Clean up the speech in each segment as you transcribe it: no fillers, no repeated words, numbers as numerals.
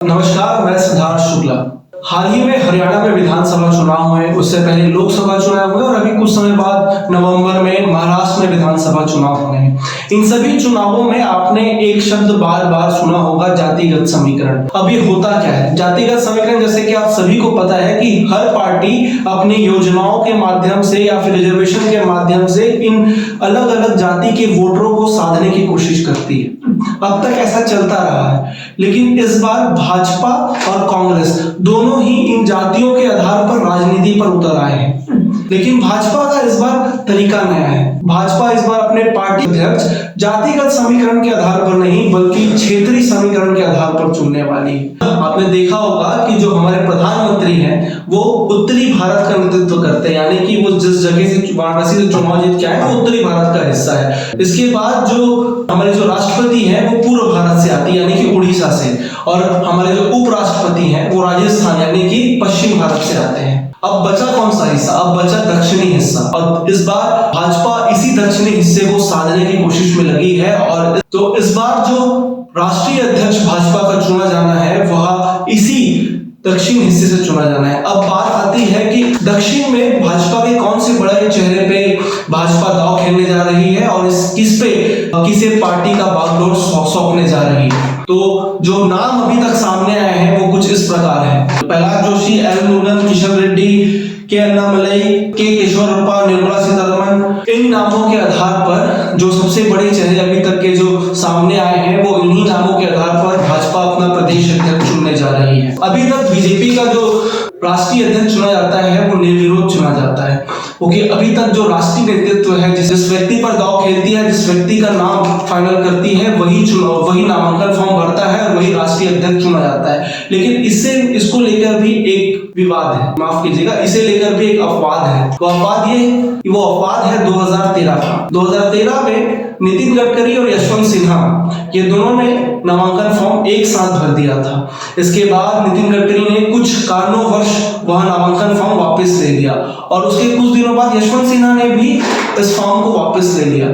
नमस्कार, मैं सिद्धार्थ शुक्ला। हाल ही में हरियाणा में विधानसभा चुनाव हुए, उससे पहले लोकसभा चुनाव हुए और अभी कुछ समय बाद नवंबर में महाराष्ट्र में विधानसभा चुनाव होने हैं। इन सभी चुनावों में आपने एक शब्द बार बार सुना होगा, जातिगत समीकरण। अब ये होता क्या है जातिगत समीकरण? जैसे कि आप सभी को पता है कि हर पार्टी अपनी योजनाओं के माध्यम से या फिर रिजर्वेशन के माध्यम से इन अलग अलग जाति के वोटरों को साधने की कोशिश करती है। अब तक ऐसा चलता रहा है, लेकिन इस बार भाजपा और कांग्रेस दोनों ही इन जातियों के आधार पर राजनीति पर उतर आए हैं। लेकिन भाजपा का इस बार तरीका नया है। भाजपा इस बार अपने पार्टी अध्यक्ष जातिगत समीकरण के आधार पर नहीं बल्कि क्षेत्रीय समीकरण के आधार पर चुनने वाली है। आपने देखा होगा कि जो हमारे प्रधानमंत्री हैं वो उत्तरी भारत का नेतृत्व करते हैं, यानी कि वो जिस जगह से वाराणसी से चुनाव जीत के आए वो उत्तरी भारत का हिस्सा है। इसके बाद जो हमारे जो राष्ट्रपति हैं वो पूर्व भारत से आती है, यानी कि उड़ीसा से, और हमारे जो उपराष्ट्रपति हैं वो राजस्थान यानी कि पश्चिम भारत से आते हैं। अब बचा कौन सा हिस्सा? अब बचा दक्षिणी हिस्सा, और इस बार भाजपा इसी दक्षिणी हिस्से को साधने की कोशिश में लगी है। और तो इस बार जो राष्ट्रीय अध्यक्ष भाजपा का चुना जाना है वह इसी दक्षिण हिस्से से चुना जाना है। अब बात आती है कि दक्षिण में भाजपा के कौन से बड़े चेहरे पे भाजपा दांव खेलने जा रही है और किसे पार्टी का बागडोर सौंपने जा रही है। तो जो नाम अभी तक सामने आए हैं वो कुछ इस प्रकार है: प्रहलाद जोशी, एल मुरुगन, किशन रेड्डी, के अन्नामलई, के केशवरप्पा, निर्मला सीतारमण। इन नामों के आधार पर जो सबसे बड़े चेहरे अभी तक के जो सामने आए हैं वो इन्हीं नामों के आधार पर भाजपा अपना प्रदेश अध्यक्ष चुनने जा रही है। अभी तक बीजेपी का जो राष्ट्रीय अध्यक्ष चुना जाता है वो निर्विरोध चुना जाता है, क्योंकि अभी तक जो राष्ट्रीय नेतृत्व है जिस व्यक्ति पर दांव खेलती है, जिस व्यक्ति का नाम फाइनल करती है, वही नामांकन फॉर्म भरता है और वही राष्ट्रीय अध्यक्ष चुना जाता है। लेकिन इसको लेकर भी एक विवाद है, माफ कीजिएगा, इसे लेकर भी एक अपवाद है। वो अपवाद है 2013 का। 2013 में नितिन गडकरी और यशवंत सिन्हा ये दोनों ने नामांकन फॉर्म एक साथ भर दिया था। इसके बाद नितिन गडकरी ने कुछ कारणोंवश वह नामांकन फॉर्म वापस ले लिया और उसके कुछ दिनों बाद यशवंत सिन्हा ने भी इस फॉर्म को वापस ले लिया।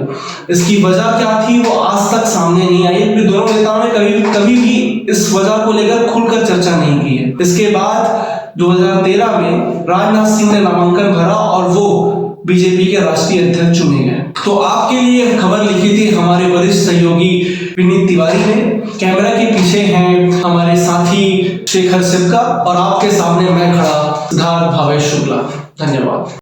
इसकी वजह क्या थी वो आज तक सामने नहीं आई, क्योंकि दोनों नेताओं ने कभी भी इस वजह को लेकर खुलकर चर्चा नहीं की है। इसके बाद 2013 में राजनाथ सिंह ने नामांकन भरा और वो बीजेपी के राष्ट्रीय अध्यक्ष चुने गए। तो आपके लिए खबर लिखी थी हमारे वरिष्ठ सहयोगी विनीत तिवारी ने। कैमरा के पीछे हैं हमारे साथी शेखर सिपका और आपके सामने मैं खड़ा सिद्धार्थ भावेश शुक्ला। धन्यवाद।